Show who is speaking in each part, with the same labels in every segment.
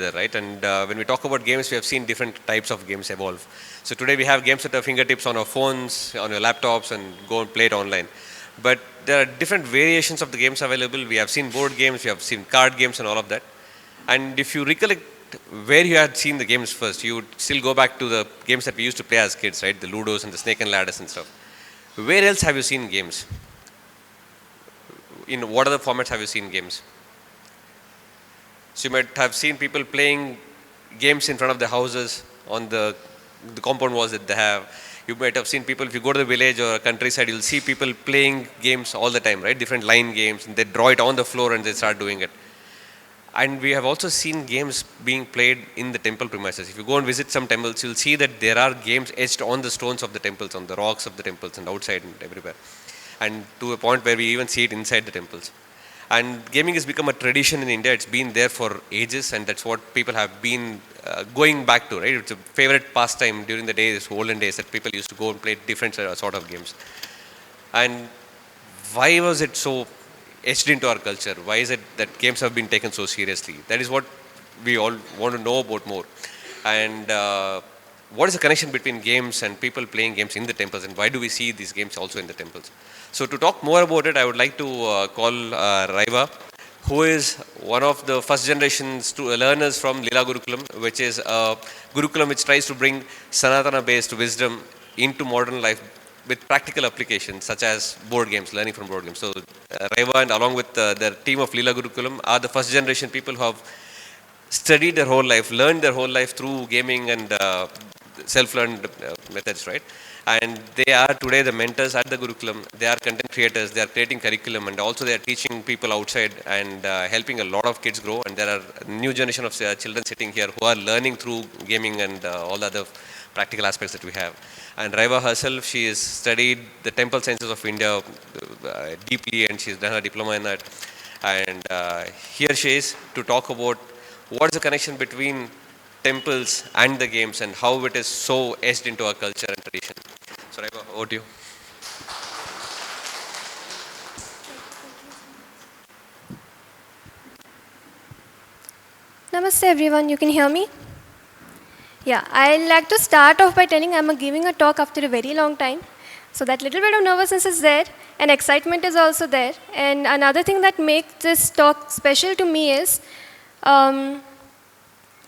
Speaker 1: together, right? And when we talk about games, we have seen different types of games evolve. So today we have games at our fingertips on our phones, on your laptops, and go and play it online. But there are different variations of the games available. We have seen board games, we have seen card games, and all of that. And if you recollect where you had seen the games first, you would still go back to the games that we used to play as kids, right? The Ludos and the Snake and Ladders and stuff. Where else have you seen games? In what other formats have you seen games? So you might have seen people playing games in front of their houses on the compound walls that they have. You might have seen people, if you go to the village or countryside, you'll see people playing games all the time, right? Different line games, and they draw it on the floor and they start doing it. And we have also seen games being played in the temple premises. If you go and visit some temples, you'll see that there are games etched on the stones of the temples, on the rocks of the temples, and outside and everywhere. And to a point where we even see it inside the temples. And gaming has become a tradition in India. It's been there for ages, and that's what people have been going back to, right? It's a favorite pastime during the days, olden days, that people used to go and play different sort of games. And why was it so etched into our culture? Why is it that games have been taken so seriously? That is what we all want to know about more. And what is the connection between games and people playing games in the temples, and why do we see these games also in the temples? So to talk more about it, I would like to call Raiva, who is one of the first generation learners from Leela Gurukulam, which is a Gurukulam which tries to bring Sanatana-based wisdom into modern life with practical applications such as board games, learning from board games. So Raiva and along with their team of Leela Gurukulam are the first generation people who have studied their whole life, learned their whole life through gaming and self-learned methods, right? And they are today the mentors at the Gurukulam. They are content creators. They are creating curriculum, and also they are teaching people outside and helping a lot of kids grow. And there are a new generation of children sitting here who are learning through gaming and all the other practical aspects that we have. And Raiva herself, she has studied the temple sciences of India deeply, and she's done her diploma in that. And here she is to talk about what is the connection between temples and the games and how it is so etched into our culture and tradition. So Raiva, over to you.
Speaker 2: Namaste everyone, you can hear me? Yeah, I'd like to start off by telling I'm giving a talk after a very long time. So that little bit of nervousness is there, and excitement is also there. And another thing that makes this talk special to me is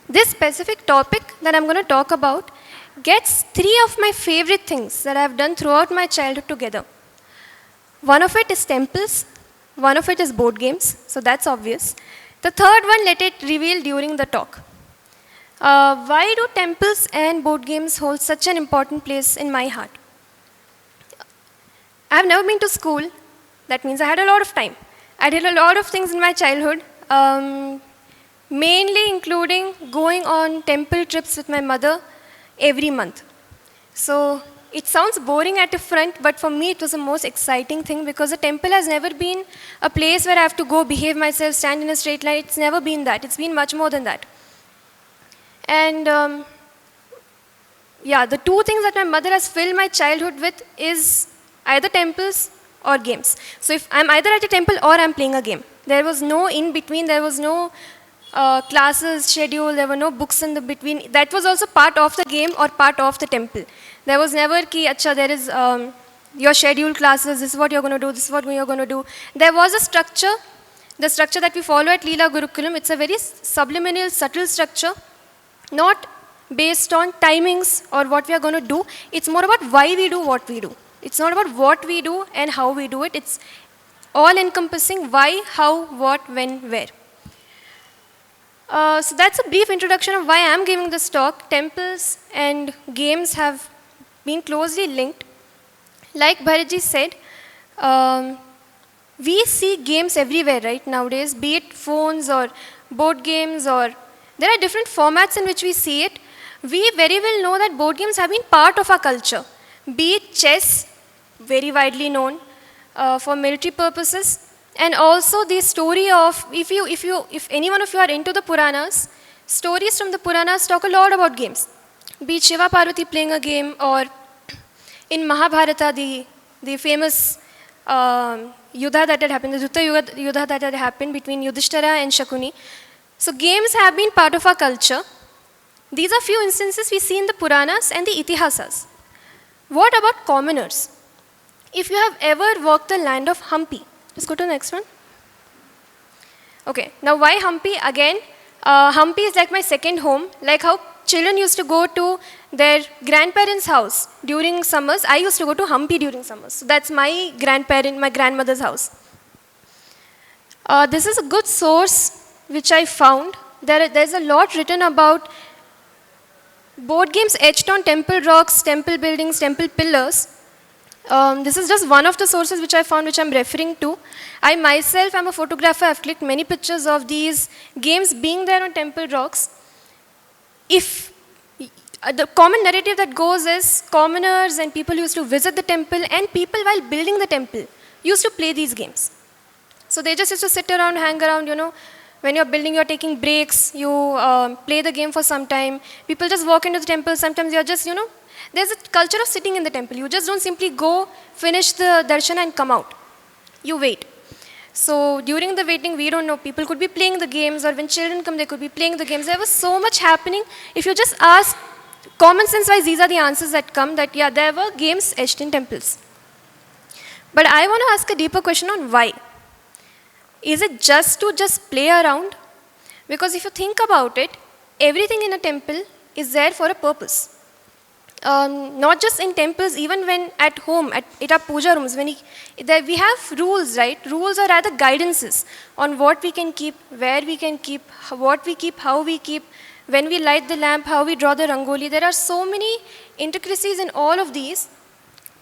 Speaker 2: this specific topic that I'm going to talk about gets three of my favorite things that I've done throughout my childhood together. One of it is temples, one of it is board games, so that's obvious. The third one, let it reveal during the talk. Why do temples and board games hold such an important place in my heart? I've never been to school. That means I had a lot of time. I did a lot of things in my childhood, mainly including going on temple trips with my mother every month. So it sounds boring at the front, but for me it was the most exciting thing because a temple has never been a place where I have to go behave myself, stand in a straight line. It's never been that. It's been much more than that. And yeah, the two things that my mother has filled my childhood with is either temples or games. So if I'm either at a temple or I'm playing a game. There was no in between, there was no classes schedule, there were no books in the between. That was also part of the game or part of the temple. There was never ki, acha, there is your scheduled classes, this is what you're going to do, this is what you're going to do. There was a structure, the structure that we follow at Leela Gurukulam. It's a very subliminal, subtle structure, not based on timings or what we are going to do. It's more about why we do what we do. It's not about what we do and how we do it. It's all encompassing why, how, what, when, where. So that's a brief introduction of why I'm giving this talk. Temples and games have been closely linked. Like Bharatji said, we see games everywhere right nowadays, be it phones or board games, or there are different formats in which we see it. We very well know that board games have been part of our culture, be it chess, very widely known for military purposes, and also the story of, if any one of you are into the Puranas, stories from the Puranas talk a lot about games. Be it Shiva Parvati playing a game, or in Mahabharata, the famous Yuddha that had happened, the Dhutta Yuddha that had happened between Yudhishthira and Shakuni. So games have been part of our culture. These are few instances we see in the Puranas and the Itihasas. What about commoners? If you have ever walked the land of Hampi, let's go to the next one. Okay, now why Hampi? Again, Hampi is like my second home, like how children used to go to their grandparents' house during summers. I used to go to Hampi during summers. So that's my grandmother's house. This is a good source which I found. There's a lot written about board games etched on temple rocks, temple buildings, temple pillars. This is just one of the sources which I found, which I'm referring to. I myself am a photographer. I've clicked many pictures of these games being there on temple rocks. If the common narrative that goes is commoners and people used to visit the temple, and people while building the temple used to play these games. So they just used to sit around, hang around, when you're building, you're taking breaks, you play the game for some time. People just walk into the temple. Sometimes you're just, there's a culture of sitting in the temple. You just don't simply go, finish the darshan and come out. You wait. So during the waiting, we don't know. People could be playing the games, or when children come, they could be playing the games. There was so much happening. If you just ask, common sense-wise, these are the answers that come, that yeah, there were games etched in temples. But I want to ask a deeper question on why. Is it just to play around? Because if you think about it, everything in a temple is there for a purpose. Not just in temples, even when at home, at our puja rooms, we have rules, right? Rules are rather guidances on what we can keep, where we can keep, what we keep, how we keep, when we light the lamp, how we draw the rangoli. There are so many intricacies in all of these.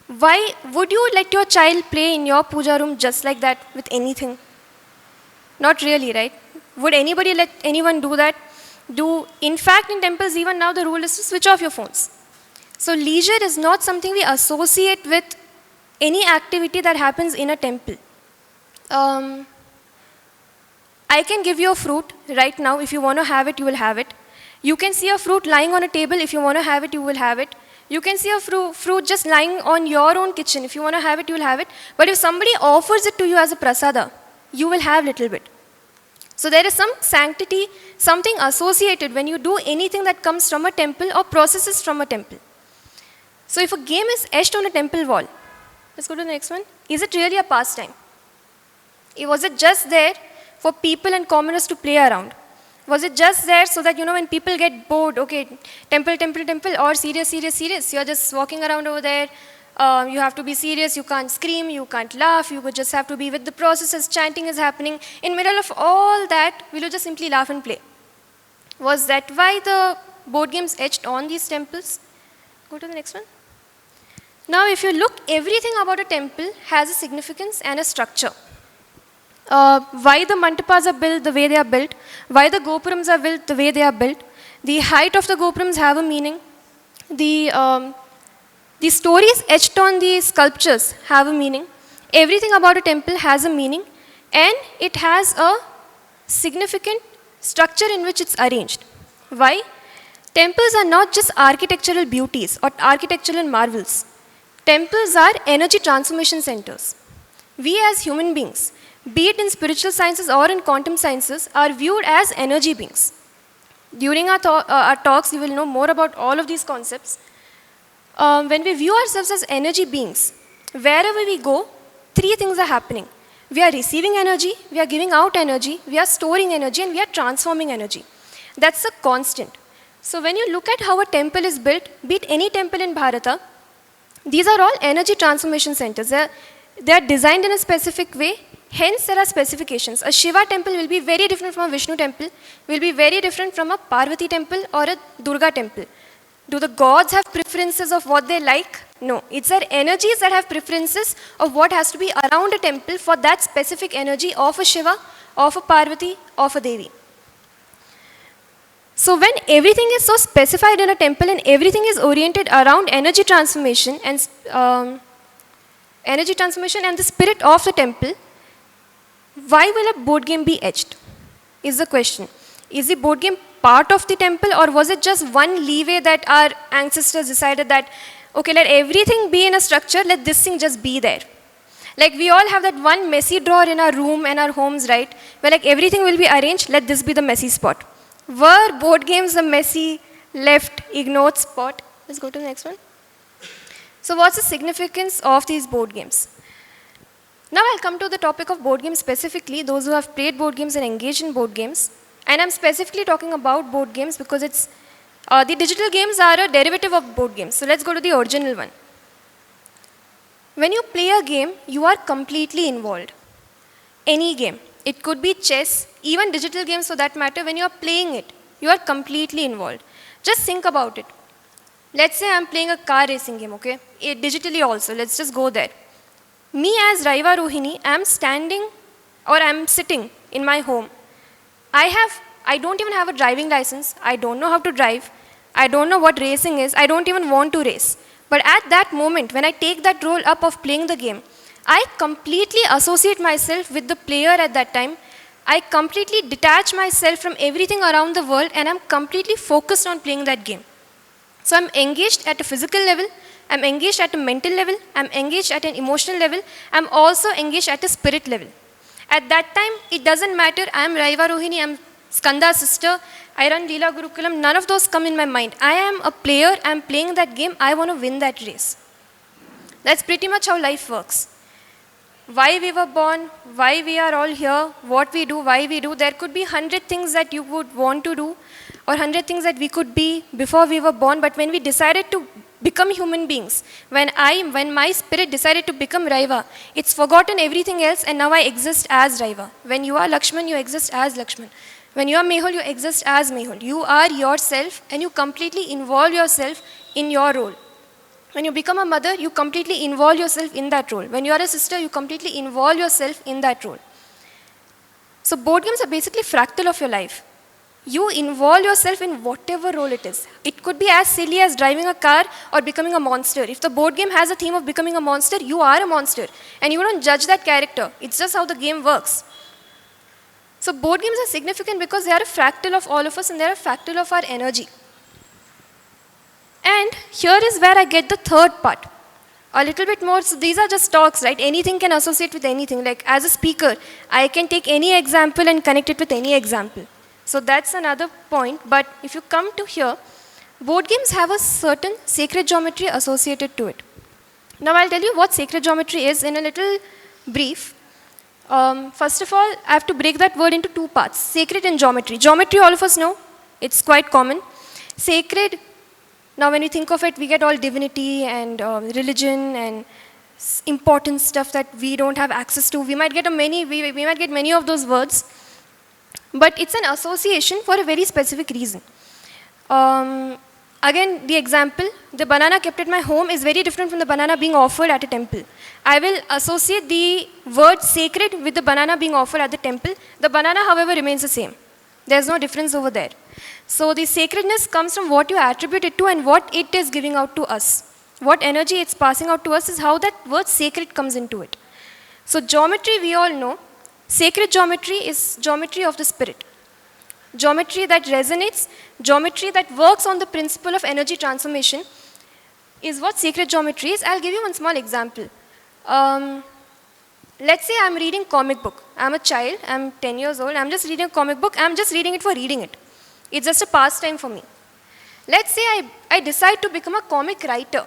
Speaker 2: Why would you let your child play in your puja room just like that with anything? Not really, right? Would anybody let anyone do that? In fact, in temples, even now, the rule is to switch off your phones. So leisure is not something we associate with any activity that happens in a temple. I can give you a fruit right now. If you want to have it, you will have it. You can see a fruit lying on a table. If you want to have it, you will have it. You can see a fruit just lying on your own kitchen. If you want to have it, you will have it. But if somebody offers it to you as a prasada, you will have little bit. So there is some sanctity, something associated when you do anything that comes from a temple or processes from a temple. So if a game is etched on a temple wall, let's go to the next one. Is it really a pastime? Was it just there for people and commoners to play around? Was it just there so that, when people get bored, okay, temple, or serious, you're just walking around over there, you have to be serious, you can't scream, you can't laugh, you would just have to be with the processes, chanting is happening. In middle of all that, will you just simply laugh and play? Was that why the board games etched on these temples? Go to the next one. Now, if you look, everything about a temple has a significance and a structure. Why the mantapas are built the way they are built, why the gopurams are built the way they are built, the height of the gopurams have a meaning, the stories etched on the sculptures have a meaning. Everything about a temple has a meaning, and it has a significant structure in which it's arranged. Why? Temples are not just architectural beauties or architectural marvels. Temples are energy transformation centers. We as human beings, be it in spiritual sciences or in quantum sciences, are viewed as energy beings. During our talks, you will know more about all of these concepts. When we view ourselves as energy beings, wherever we go, three things are happening. We are receiving energy, we are giving out energy, we are storing energy, and we are transforming energy. That's a constant. So when you look at how a temple is built, be it any temple in Bharata, these are all energy transformation centers. They are designed in a specific way, hence there are specifications. A Shiva temple will be very different from a Vishnu temple, will be very different from a Parvati temple or a Durga temple. Do the gods have preferences of what they like? No. It's their energies that have preferences of what has to be around a temple for that specific energy of a Shiva, of a Parvati, of a Devi. So when everything is so specified in a temple and everything is oriented around energy transformation and the spirit of the temple, why will a board game be etched? Is the question. Is the board game part of the temple, or was it just one leeway that our ancestors decided that, okay, let everything be in a structure, let this thing just be there? Like we all have that one messy drawer in our room and our homes, right? Where like everything will be arranged, let this be the messy spot. Were board games the messy, left, ignored spot? Let's go to the next one. So what's the significance of these board games? Now I'll come to the topic of board games specifically, those who have played board games and engaged in board games. And I'm specifically talking about board games because the digital games are a derivative of board games. So let's go to the original one. When you play a game, you are completely involved. Any game. It could be chess, even digital games for that matter, when you are playing it, you are completely involved. Just think about it. Let's say I'm playing a car racing game, okay? Digitally also, let's just go there. Me as Raiva Rohini, I'm standing or I'm sitting in my home. I don't even have a driving license. I don't know how to drive. I don't know what racing is. I don't even want to race. But at that moment, when I take that role up of playing the game, I completely associate myself with the player at that time. I completely detach myself from everything around the world and I'm completely focused on playing that game. So I'm engaged at a physical level, I'm engaged at a mental level, I'm engaged at an emotional level, I'm also engaged at a spirit level. At that time, it doesn't matter, I'm Raiva Rohini, I'm Skanda's sister, I run Leela Gurukulam, none of those come in my mind. I am a player, I'm playing that game, I want to win that race. That's pretty much how life works. Why we were born, why we are all here, what we do, why we do, there could be 100 things that you would want to do, or 100 things that we could be before we were born, but when we decided to become human beings, when my spirit decided to become Raiva, it's forgotten everything else and now I exist as Raiva. When you are Lakshman, you exist as Lakshman. When you are Mehul, you exist as Mehul. You are yourself and you completely involve yourself in your role. When you become a mother, you completely involve yourself in that role. When you are a sister, you completely involve yourself in that role. So board games are basically fractal of your life. You involve yourself in whatever role it is. It could be as silly as driving a car or becoming a monster. If the board game has a theme of becoming a monster, you are a monster. And you don't judge that character. It's just how the game works. So board games are significant because they are a fractal of all of us and they are a fractal of our energy. And here is where I get the third part. A little bit more, so these are just talks, right? Anything can associate with anything. Like as a speaker, I can take any example and connect it with any example. So that's another point, but if you come to here, board games have a certain sacred geometry associated to it. Now I'll tell you what sacred geometry is in a little brief. First of all, I have to break that word into two parts, sacred and geometry. Geometry, all of us know, it's quite common. Sacred, now when you think of it, we get all divinity and religion and important stuff that we don't have access to. We might get many of those words. But it's an association for a very specific reason. Again, the example, the banana kept at my home is very different from the banana being offered at a temple. I will associate the word sacred with the banana being offered at the temple. The banana, however, remains the same. There's no difference over there. So the sacredness comes from what you attribute it to and what it is giving out to us. What energy it's passing out to us is how that word sacred comes into it. So geometry, we all know. Sacred geometry is geometry of the spirit. Geometry that resonates, geometry that works on the principle of energy transformation is what sacred geometry is. I'll give you one small example. Let's say I'm reading comic book. I'm a child, I'm 10 years old, I'm just reading a comic book, I'm just reading it for reading it. It's just a pastime for me. Let's say I decide to become a comic writer.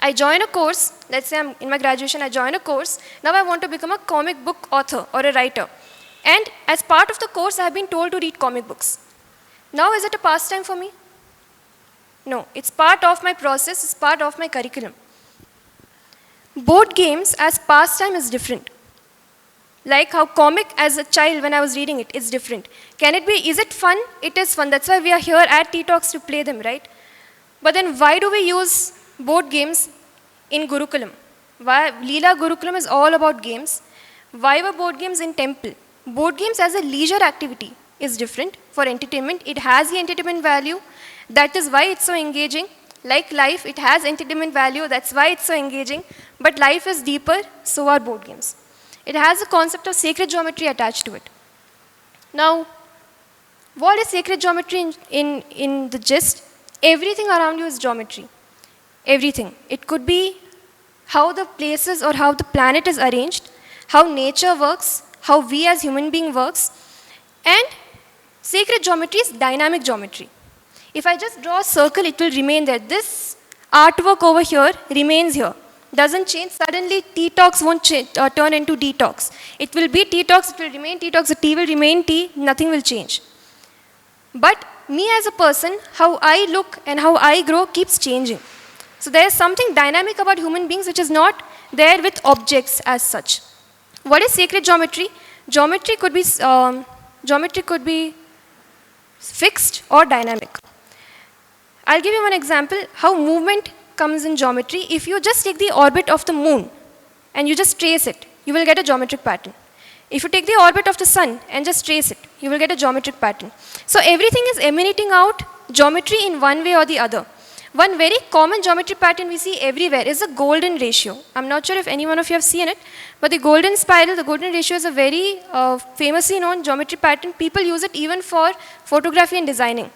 Speaker 2: I join a course, let's say I'm in my graduation, I join a course, now I want to become a comic book author or a writer. And as part of the course, I have been told to read comic books. Now is it a pastime for me? No, it's part of my process, it's part of my curriculum. Board games as pastime is different. Like how comic as a child when I was reading it, it's different. Can it be, is it fun? It is fun, that's why we are here at TTOX to play them, right? But then why do we use board games in Gurukulam? Why Leela Gurukulam is all about games. Why were board games in temple? Board games as a leisure activity is different for entertainment. It has the entertainment value. That is why it's so engaging. Like life, it has entertainment value. That's why it's so engaging. But life is deeper, so are board games. It has a concept of sacred geometry attached to it. Now, what is sacred geometry in the gist? Everything around you is geometry. Everything. It could be how the places or how the planet is arranged, how nature works, how we as human being works, and sacred geometry is dynamic geometry. If I just draw a circle, it will remain there. This artwork over here remains here. Doesn't change. Suddenly, TTOX won't turn into detox. It will be TTOX, it will remain TTOX, the T will remain T, nothing will change. But me as a person, how I look and how I grow keeps changing. So there is something dynamic about human beings which is not there with objects as such. What is sacred geometry? Geometry could be fixed or dynamic. I'll give you one example how movement comes in geometry. If you just take the orbit of the moon and you just trace it, you will get a geometric pattern. If you take the orbit of the sun and just trace it, you will get a geometric pattern. So everything is emanating out geometry in one way or the other. One very common geometry pattern we see everywhere is the golden ratio. I'm not sure if any one of you have seen it, but the golden spiral, the golden ratio is a very famously known geometry pattern. People use it even for photography and designing.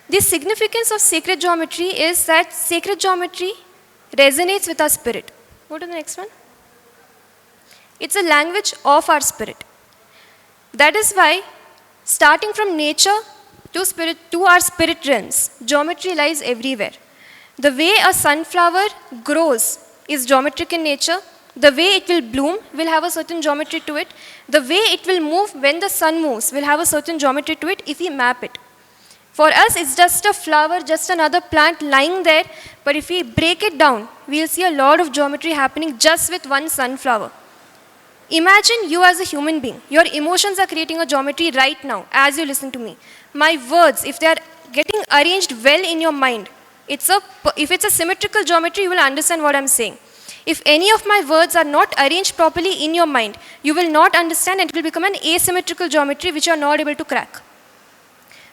Speaker 2: The significance of sacred geometry is that sacred geometry resonates with our spirit. Go to the next one. It's a language of our spirit. That is why, starting from nature to our spirit realms, geometry lies everywhere. The way a sunflower grows is geometric in nature. The way it will bloom will have a certain geometry to it. The way it will move when the sun moves will have a certain geometry to it if we map it. For us, it's just a flower, just another plant lying there. But if we break it down, we'll see a lot of geometry happening just with one sunflower. Imagine you as a human being. Your emotions are creating a geometry right now as you listen to me. My words, if they are getting arranged well in your mind, if it's a symmetrical geometry, you will understand what I'm saying. If any of my words are not arranged properly in your mind, you will not understand and it will become an asymmetrical geometry which you are not able to crack.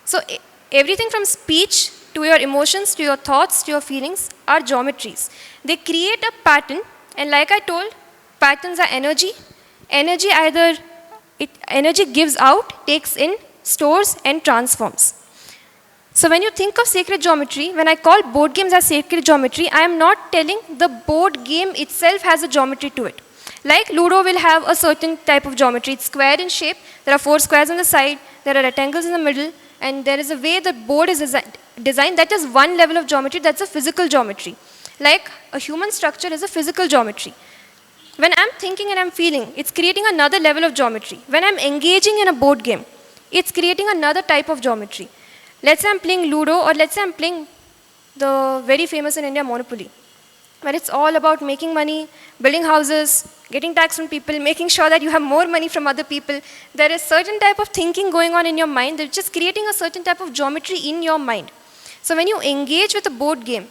Speaker 2: So everything from speech to your emotions, to your thoughts, to your feelings are geometries. They create a pattern, and like I told, patterns are energy. Energy gives out, takes in, stores and transforms. So when you think of sacred geometry, when I call board games as sacred geometry, I am not telling the board game itself has a geometry to it. Like Ludo will have a certain type of geometry. It's square in shape. There are 4 squares on the side. There are rectangles in the middle. And there is a way the board is designed. That is one level of geometry. That's a physical geometry. Like a human structure is a physical geometry. When I'm thinking and I'm feeling, it's creating another level of geometry. When I'm engaging in a board game, it's creating another type of geometry. Let's say I'm playing Ludo, or let's say I'm playing the very famous in India, Monopoly, where it's all about making money, building houses, getting tax from people, making sure that you have more money from other people. There is certain type of thinking going on in your mind that's just creating a certain type of geometry in your mind. So when you engage with a board game,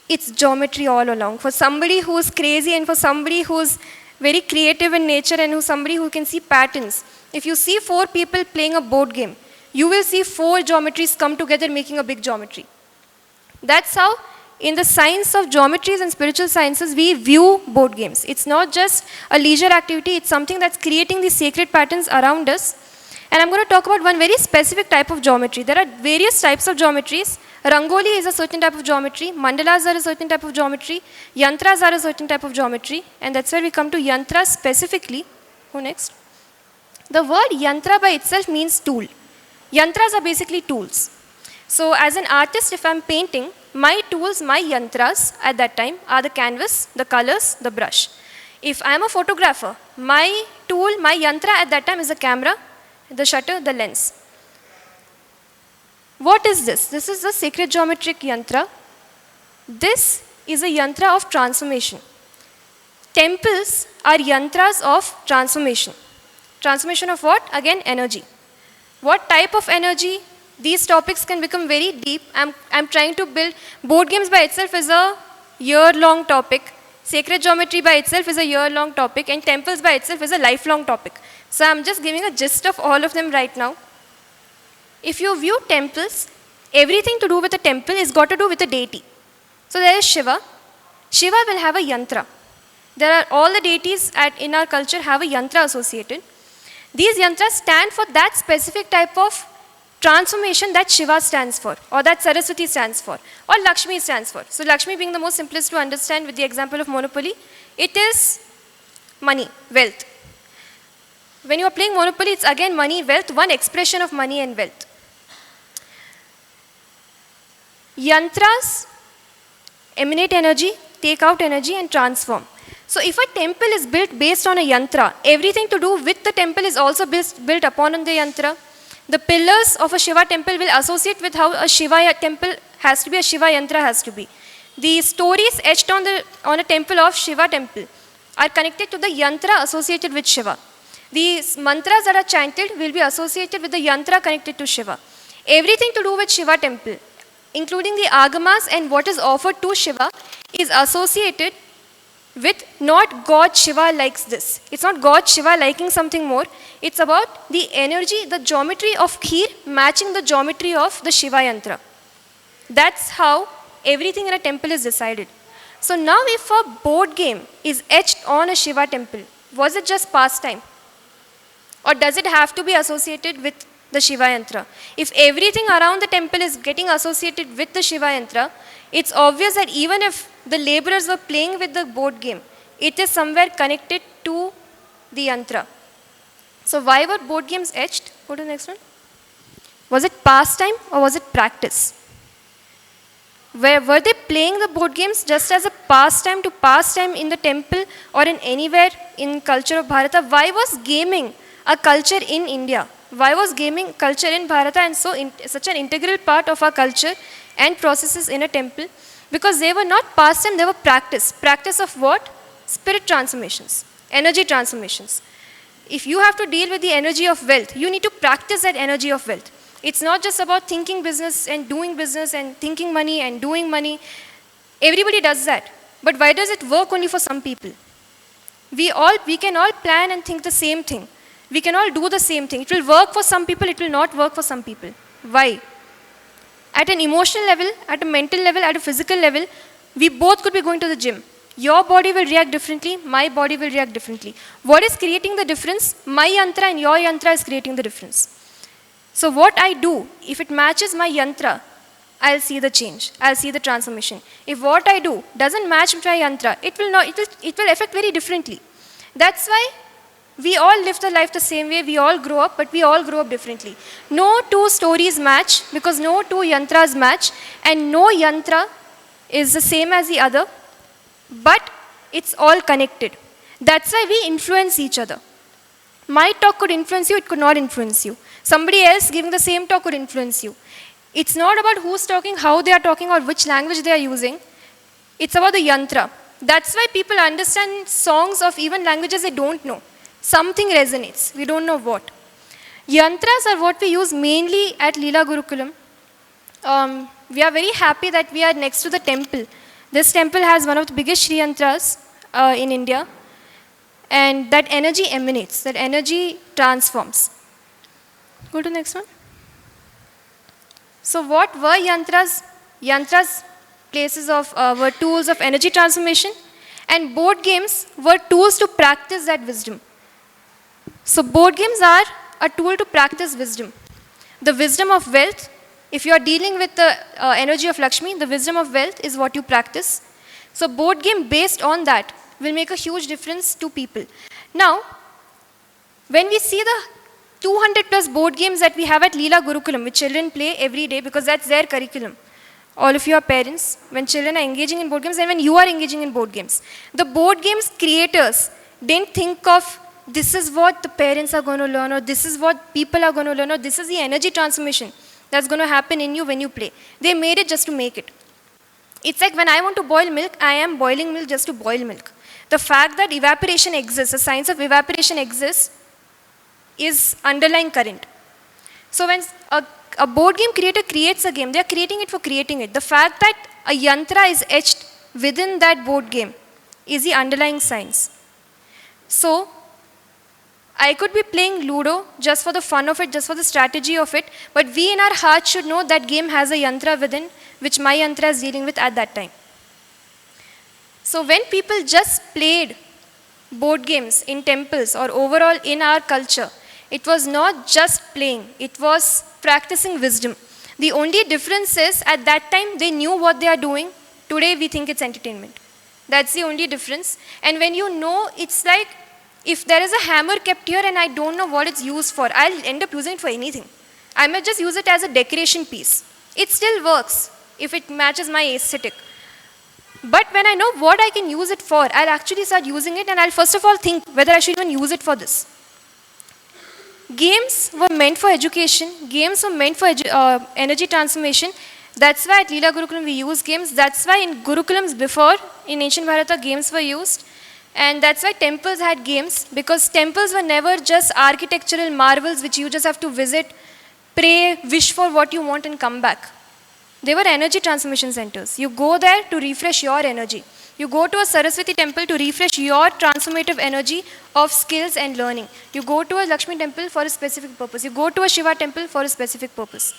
Speaker 2: it's geometry all along. For somebody who's crazy and for somebody who's very creative in nature and who's somebody who can see patterns, if you see 4 people playing a board game, you will see 4 geometries come together making a big geometry. That's how in the science of geometries and spiritual sciences we view board games. It's not just a leisure activity, it's something that's creating these sacred patterns around us. And I'm going to talk about one very specific type of geometry. There are various types of geometries. Rangoli is a certain type of geometry. Mandalas are a certain type of geometry. Yantras are a certain type of geometry. And that's where we come to yantras specifically. Who next? The word yantra by itself means tool. Yantras are basically tools. So as an artist, if I'm painting, my tools, my yantras at that time are the canvas, the colors, the brush. If I'm a photographer, my tool, my yantra at that time is the camera, the shutter, the lens. What is this? This is the sacred geometric yantra. This is a yantra of transformation. Temples are yantras of transformation. Transformation of what? Again, energy. What type of energy? These topics can become very deep. I'm trying to build, board games by itself is a year-long topic. Sacred geometry by itself is a year-long topic, and temples by itself is a lifelong topic. So I'm just giving a gist of all of them right now. If you view temples, everything to do with a temple is got to do with a deity. So there is Shiva. Shiva will have a yantra. There are all the deities in our culture have a yantra associated. These yantras stand for that specific type of transformation that Shiva stands for, or that Saraswati stands for, or Lakshmi stands for. So Lakshmi being the most simplest to understand with the example of Monopoly, it is money, wealth. When you are playing Monopoly, it's again money, wealth, one expression of money and wealth. Yantras emanate energy, take out energy and transform. So if a temple is built based on a yantra, everything to do with the temple is also built upon the yantra. The pillars of a Shiva temple will associate with how a Shiva temple has to be, a Shiva yantra has to be. The stories etched on a temple of Shiva temple are connected to the yantra associated with Shiva. These mantras that are chanted will be associated with the yantra connected to Shiva. Everything to do with Shiva temple, including the agamas and what is offered to Shiva, is associated with not God Shiva likes this. It's not God Shiva liking something more. It's about the energy, the geometry of Kheer matching the geometry of the Shiva yantra. That's how everything in a temple is decided. So now if a board game is etched on a Shiva temple, was it just pastime? Or does it have to be associated with the Shiva yantra? If everything around the temple is getting associated with the Shiva yantra, it's obvious that even if the laborers were playing with the board game, it is somewhere connected to the yantra. So why were board games etched? Go to the next one. Was it pastime or was it practice? Were they playing the board games just as a pastime to pastime in the temple or in anywhere in culture of Bharata? Why was gaming a culture in India? Why was gaming culture in Bharata and such an integral part of our culture and processes in a temple? Because they were not pastime, they were practice. Practice of what? Spirit transformations, energy transformations. If you have to deal with the energy of wealth, you need to practice that energy of wealth. It's not just about thinking business and thinking money and doing money. Everybody does that. But why does it work only for some people? We can all plan and think the same thing. We can all do the same thing. It will work for some people, it will not work for some people. Why? At an emotional level, at a mental level, at a physical level, we both could be going to the gym. Your body will react differently, my body will react differently. What is creating the difference? My yantra and your yantra is creating the difference. So what I do, if it matches my yantra, I'll see the change, I'll see the transformation. If what I do doesn't match my yantra, it will affect very differently. That's why we all live the life the same way, we all grow up, but we all grow up differently. No two stories match because no two yantras match and no yantra is the same as the other, but it's all connected. That's why we influence each other. My talk could influence you, it could not influence you. Somebody else giving the same talk could influence you. It's not about who's talking, how they are talking or which language they are using. It's about the yantra. That's why people understand songs of even languages they don't know. Something resonates, we don't know what. Yantras are what we use mainly at Leela Gurukulam. We are very happy that we are next to the temple. This temple has one of the biggest Shri Yantras in India. And that energy emanates, that energy transforms. Go to the next one. So what were yantras? Yantras were tools of energy transformation, and board games were tools to practice that wisdom. So board games are a tool to practice wisdom. The wisdom of wealth, if you are dealing with the energy of Lakshmi, the wisdom of wealth is what you practice. So board game based on that will make a huge difference to people. Now, when we see the 200 plus board games that we have at Leela Gurukulam, which children play every day because that's their curriculum. All of you are parents, when children are engaging in board games and when you are engaging in board games. The board games creators didn't think of this is what the parents are going to learn or this is what people are going to learn or this is the energy transformation that's going to happen in you when you play. They made it just to make it. It's like when I want to boil milk, I am boiling milk just to boil milk. The fact that evaporation exists, the science of evaporation exists, is underlying current. So when a board game creator creates a game, they are creating it for creating it. The fact that a yantra is etched within that board game is the underlying science. So I could be playing Ludo just for the fun of it, just for the strategy of it, but we in our hearts should know that game has a yantra within, which my yantra is dealing with at that time. So when people just played board games in temples or overall in our culture, It was not just playing, it was practicing wisdom. The only difference is at that time they knew what they are doing. Today we think it's entertainment. That's the only difference. And when you know, it's like if there is a hammer kept here and I don't know what it's used for, I'll end up using it for anything. I might just use it as a decoration piece. It still works if it matches my aesthetic. But when I know what I can use it for, I'll actually start using it and I'll first of all think whether I should even use it for this. Games were meant for education. Games were meant for energy transformation. That's why at Leela Gurukulam we use games. That's why in Gurukulams before, in ancient Bharata, games were used. And that's why temples had games, because temples were never just architectural marvels which you just have to visit, pray, wish for what you want and come back. They were energy transformation centers. You go there to refresh your energy. You go to a Saraswati temple to refresh your transformative energy of skills and learning. You go to a Lakshmi temple for a specific purpose. You go to a Shiva temple for a specific purpose.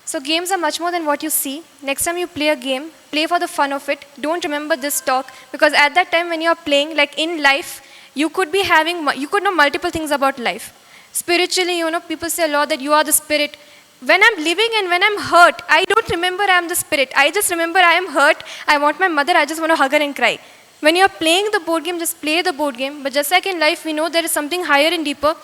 Speaker 2: So games are much more than what you see. Next time you play a game, play for the fun of it. Don't remember this talk, because at that time when you are playing, like in life, you could know multiple things about life. Spiritually, people say a lot that you are the spirit. When I'm living and when I'm hurt, I don't remember I'm the spirit. I just remember I am hurt. I want my mother. I just want to hug her and cry. When you're playing the board game, just play the board game. But just like in life, we know there is something higher and deeper.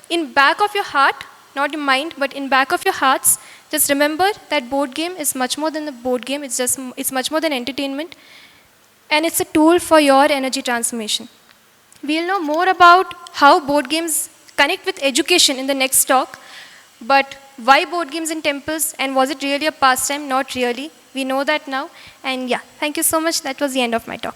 Speaker 2: In back of your heart, not your mind, but in back of your hearts, just remember that board game is much more than the board game. It's much more than entertainment. And it's a tool for your energy transformation. We'll know more about how board games connect with education in the next talk. But why board games in temples, and was it really a pastime? Not really. We know that now. And yeah, thank you so much. That was the end of my talk.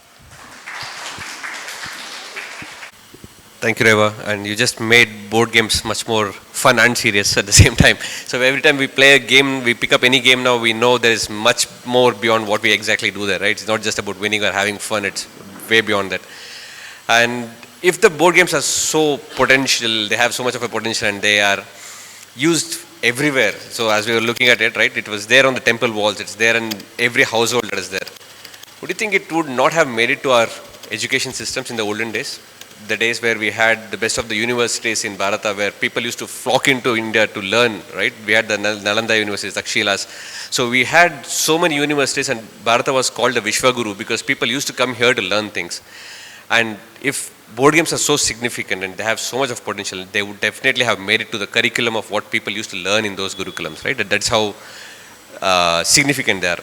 Speaker 1: Thank you, Reva. And you just made board games much more fun and serious at the same time. So every time we play a game, we pick up any game now, we know there is much more beyond what we exactly do there, right? It's not just about winning or having fun. It's way beyond that. And if the board games are so potential, they have so much of a potential and they are used everywhere. So as we were looking at it, right, it was there on the temple walls, it's there in every household that is there. Would you think it would not have made it to our education systems in the olden days? The days where we had the best of the universities in Bharata, where people used to flock into India to learn, right? We had the Nalanda universities, Takshilas. So we had so many universities, and Bharata was called the Vishwaguru because people used to come here to learn things. And if board games are so significant and they have so much of potential, they would definitely have made it to the curriculum of what people used to learn in those Gurukulams, right? That's how significant they are.